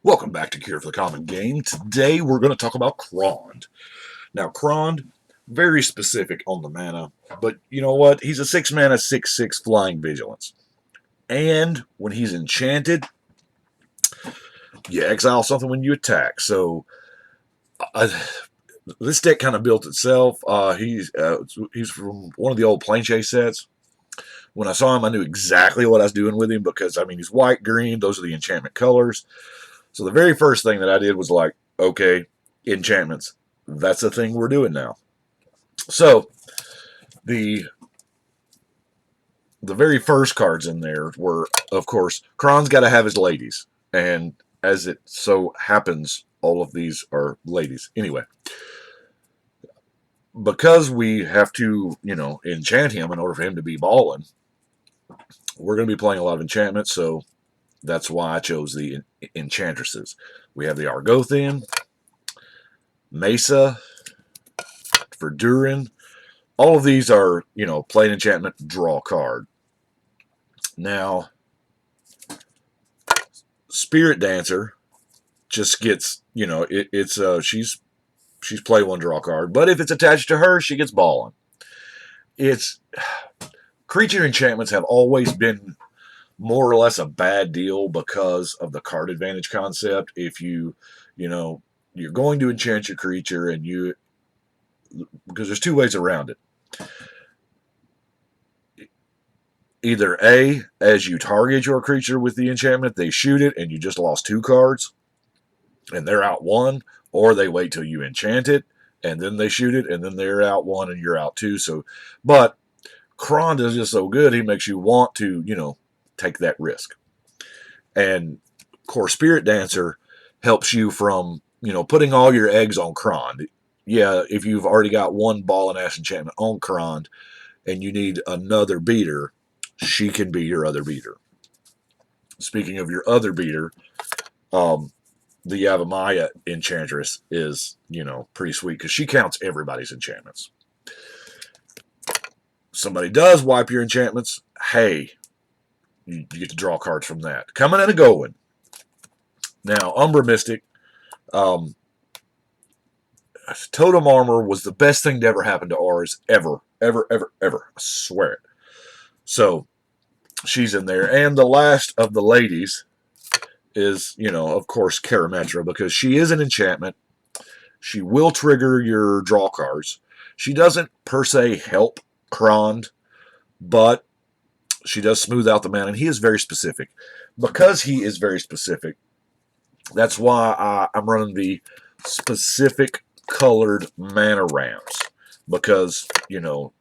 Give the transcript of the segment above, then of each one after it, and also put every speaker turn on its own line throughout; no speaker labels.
Welcome back to Cure for the Common Game. Today we're going to talk about Krond. Now, Krond, very specific on the mana, but you know what? He's a 6 mana, 6/6 flying vigilance. And when he's enchanted, you exile something when you attack. So, uh, this deck kind of built itself. He's from one of the old Plane Chase sets. When I saw him, I knew exactly what I was doing with him because, I mean, he's white, green. Those are the enchantment colors. So the very first thing that I did was like, okay, enchantments. That's the thing we're doing now. So the very first cards in there were, of course, Kron's got to have his ladies. And as it so happens, all of these are ladies. Anyway, because we have to, enchant him in order for him to be balling, we're going to be playing a lot of enchantments. So that's why I chose the enchantresses. We have the Argothian, Mesa, Verdurin. All of these are, play an enchantment, draw a card. Now, Spirit Dancer just gets, she's play one, draw a card. But if it's attached to her, she gets balling. It's creature enchantments have always been more or less a bad deal because of the card advantage concept. If you're going to enchant your creature because there's two ways around it. Either A, as you target your creature with the enchantment, they shoot it and you just lost 2 cards and they're out 1, or they wait till you enchant it and then they shoot it and then they're out 1 and you're out 2. So, but Krond is just so good, he makes you want to, take that risk. And of course, Spirit Dancer helps you from, putting all your eggs on Krond. Yeah, if you've already got one ball and ass enchantment on Krond and you need another beater, she can be your other beater. Speaking of your other beater, the Yavimaya Enchantress is, pretty sweet because she counts everybody's enchantments. Somebody does wipe your enchantments, hey, you get to draw cards from that. Coming and a going. Now, Umbra Mystic, Totem Armor was the best thing to ever happen to ours, ever, ever, ever, ever. I swear it. So, she's in there. And the last of the ladies is, of course, Karametra, because she is an enchantment. She will trigger your draw cards. She doesn't, per se, help Krond, but she does smooth out the mana, and he is very specific. Because he is very specific, that's why I'm running the specific colored mana rounds. Because, I'm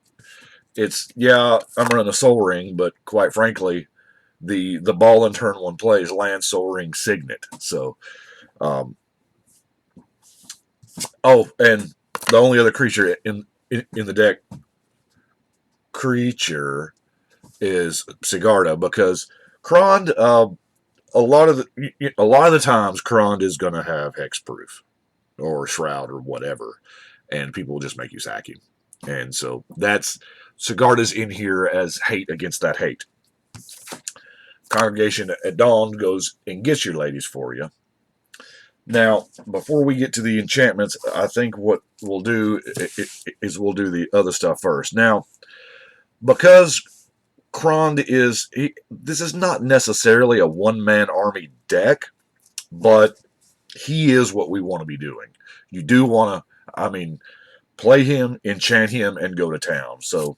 running a Soul Ring, but quite frankly, the ball in turn 1 plays land, Soul Ring, Signet. So, and the only other creature in the deck is Sigarda, because Krond, a lot of the times Krond is going to have hexproof or shroud or whatever, and people will just make you sack him. And so that's Sigarda's in here as hate against that hate. Congregation at Dawn goes and gets your ladies for you. Now, before we get to the enchantments, I think what we'll do is we'll do the other stuff first. Now, because Krond this is not necessarily a one-man army deck, but he is what we want to be doing. You do want to, play him, enchant him, and go to town. So,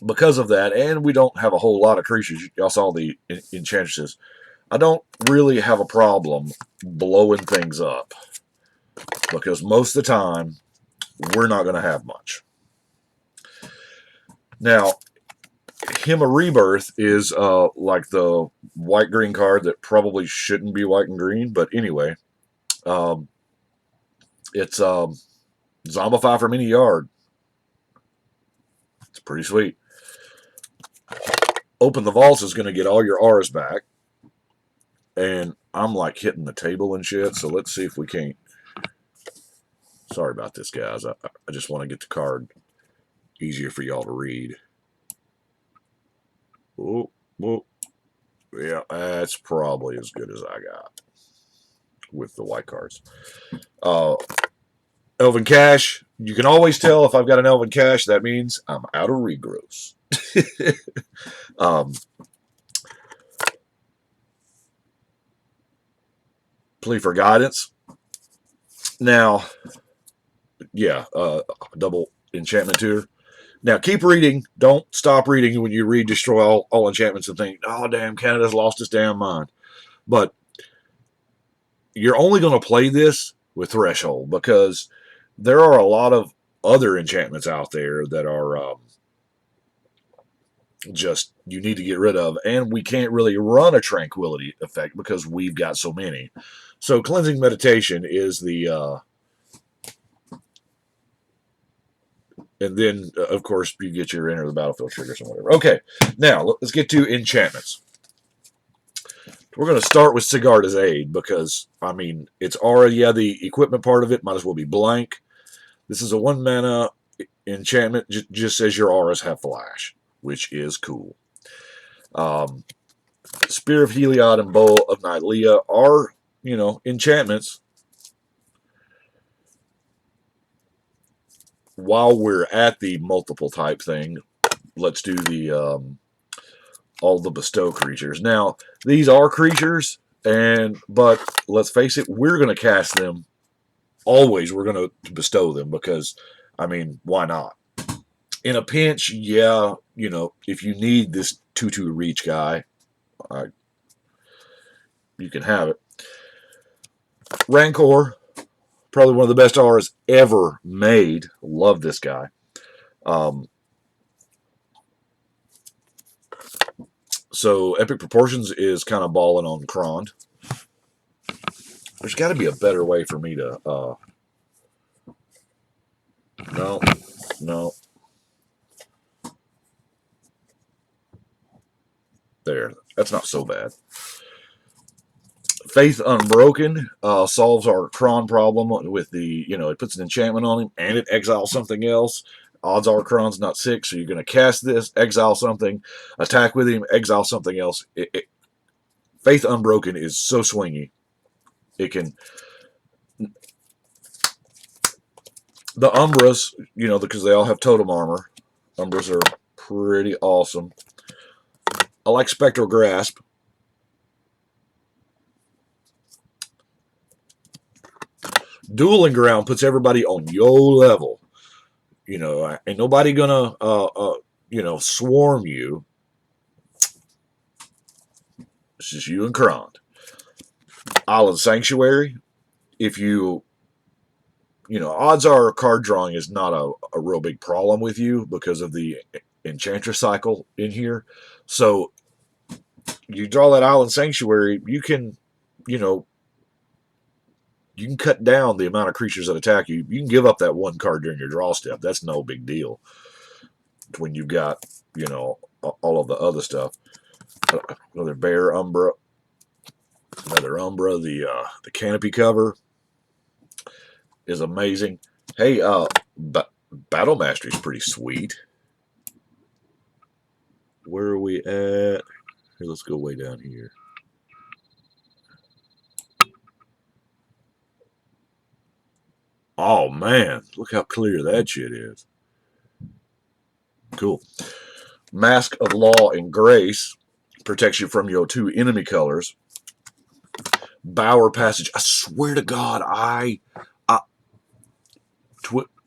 because of that, and we don't have a whole lot of creatures, y'all saw the enchantresses, I don't really have a problem blowing things up, because most of the time, we're not going to have much. Now, Hymn of Rebirth is like the white-green card that probably shouldn't be white and green, but anyway, it's Zombify from any yard. It's pretty sweet. Open the Vaults is going to get all your R's back, and I'm like hitting the table and shit, so let's see if we can't. Sorry about this, guys. I just want to get the card easier for y'all to read. Oh, yeah, that's probably as good as I got. with the white cards. Elven Cash. You can always tell if I've got an Elven Cash. That means I'm out of regrows. Plea for Guidance. Now, yeah, double enchantment tour. Now, keep reading. Don't stop reading when you read Destroy all enchantments and think, oh, damn, Canada's lost its damn mind. But you're only going to play this with Threshold because there are a lot of other enchantments out there that are just you need to get rid of, and we can't really run a Tranquility effect because we've got so many. So Cleansing Meditation is the and then of course you get your Enter the Battlefield triggers and whatever. Okay, now let's get to enchantments. We're going to start with Sigarda's Aid because, I mean, it's already, yeah, the equipment part of it might as well be blank. This is a 1 mana enchantment, just says your auras have flash, which is cool. Spear of Heliod and Bow of Nylea are, you know, enchantments. While we're at the multiple type thing, let's do the all the bestow creatures. Now, these are creatures, but let's face it, we're going to cast them. Always, we're going to bestow them because, I mean, why not? In a pinch, yeah, you know, if you need this 2/2 reach guy, you can have it. Rancor, probably one of the best auras ever made. Love this guy. So Epic Proportions is kind of balling on Krond. There's got to be a better way for me to... No. There. That's not so bad. Faith Unbroken solves our Krond problem with the, you know, it puts an enchantment on him and it exiles something else. Odds are Krond's not 6, so you're going to cast this, exile something, attack with him, exile something else. Faith Unbroken is so swingy. It can... The Umbras, you know, because they all have totem armor. Umbras are pretty awesome. I like Spectral Grasp. Dueling Ground puts everybody on your level. You know, ain't nobody gonna, you know, swarm you. It's just you and Krond. Island Sanctuary. If you know, odds are card drawing is not a real big problem with you because of the Enchantress cycle in here. So you draw that Island Sanctuary, you can, you know, you can cut down the amount of creatures that attack you. You can give up that 1 card during your draw step. That's no big deal. When you've got, you know, all of the other stuff. Another Bear Umbra. Another Umbra. The Canopy cover is amazing. Hey, Battle Mastery is pretty sweet. Where are we at? Here, let's go way down here. Oh, man. Look how clear that shit is. Cool. Mask of Law and Grace protects you from your 2 enemy colors. Bower Passage. I swear to God,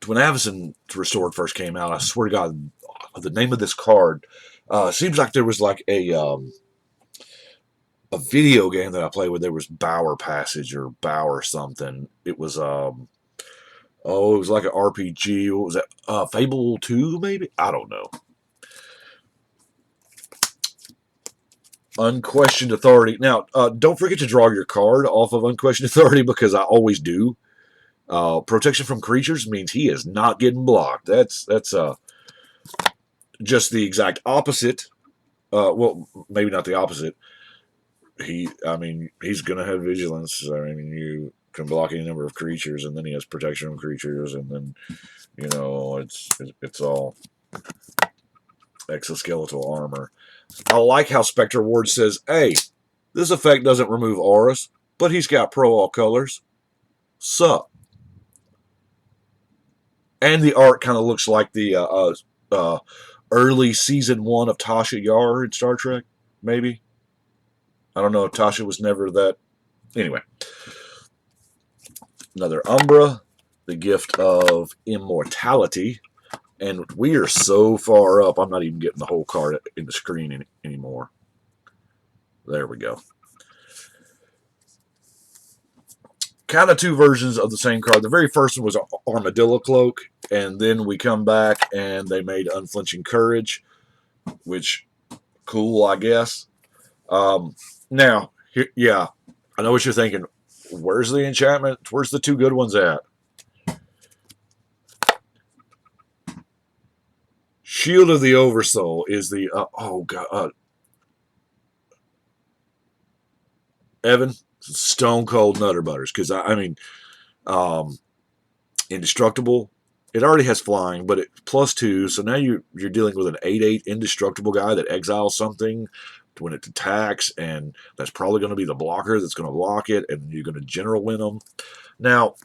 when Avacyn Restored first came out, I swear to God, the name of this card seems like there was like a video game that I played where there was Bower Passage or Bower something. It was it was like an RPG. What was that? Fable 2, maybe? I don't know. Unquestioned Authority. Now, don't forget to draw your card off of Unquestioned Authority because I always do. Protection from creatures means he is not getting blocked. That's just the exact opposite. Well, maybe not the opposite. I mean, he's gonna have vigilance. I mean, you can block any number of creatures, and then he has protection from creatures, and then, you know, it's all exoskeletal armor. I like how Spectre Ward says, "Hey, this effect doesn't remove auras. but he's got pro all colors. Sup. And the art kind of looks like the early season 1 of Tasha Yar in Star Trek, maybe. I don't know if Tasha was never that. Anyway. Another Umbra, the gift of immortality. And we are so far up, I'm not even getting the whole card in the screen anymore. There we go. Kind of two versions of the same card. The very first one was Armadillo Cloak, and then we come back and they made Unflinching Courage, which, cool, I guess. Now, yeah, I know what you're thinking. Where's the enchantment? Where's the two good ones at? Shield of the Oversoul is the oh god, Evan, stone cold Nutter Butters, because I mean, indestructible. It already has flying, but it +2, so now you're dealing with an 8/8 indestructible guy that exiles something when it attacks, and that's probably going to be the blocker that's going to block it, and you're going to general win them. Now,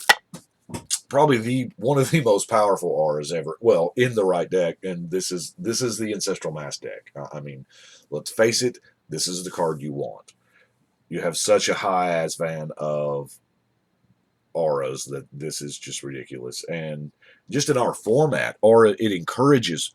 probably one of the most powerful auras ever. Well, in the right deck, and this is the Ancestral Mass deck. I mean, let's face it, this is the card you want. You have such a high ASVAN of auras that this is just ridiculous. And just in our format, aura, it encourages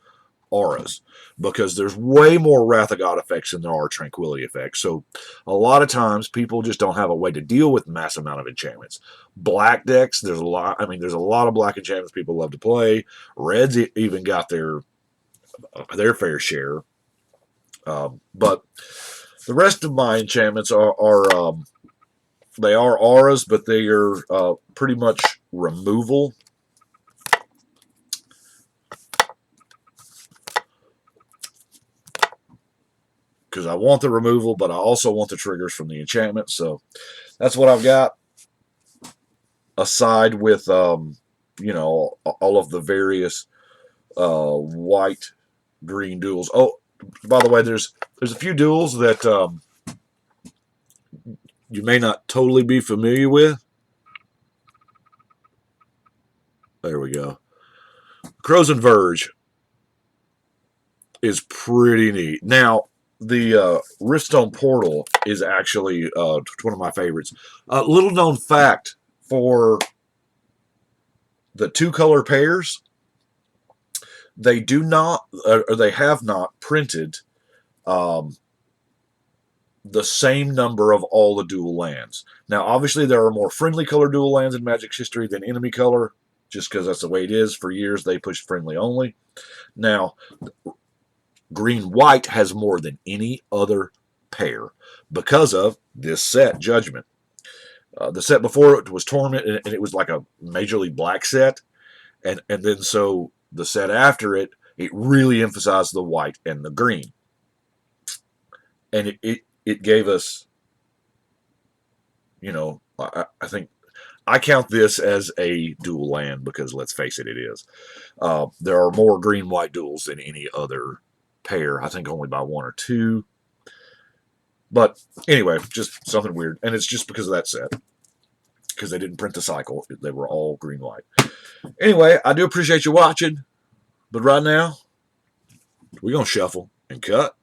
auras because there's way more Wrath of God effects than there are Tranquility effects. So a lot of times people just don't have a way to deal with mass amount of enchantments. Black decks, there's a lot. I mean, there's a lot of black enchantments people love to play. Reds even got their fair share. But the rest of my enchantments are they are auras, but they are pretty much removal. Because I want the removal, but I also want the triggers from the enchantment. So that's what I've got. Aside with, you know, all of the various white-green duels. Oh, by the way, there's a few duels that you may not totally be familiar with. There we go. Crows and Verge is pretty neat. Now, the Riftstone Portal is actually one of my favorites. Little known fact for the two-color pairs, they do not, or they have not printed the same number of all the dual lands. Now, obviously, there are more friendly color dual lands in Magic's history than enemy color, just because that's the way it is. For years, they pushed friendly only. Now, green-white has more than any other pair because of this set, Judgment. The set before it was Torment, and it was like a majorly black set. And then so the set after it, it really emphasized the white and the green. And it gave us, you know, I think, I count this as a dual land because, let's face it, it is. There are more green-white duels than any other pair. I think only by 1 or 2. But anyway, just something weird. And it's just because of that set. Because they didn't print the cycle. They were all green-white. Anyway, I do appreciate you watching. But right now, we're going to shuffle and cut.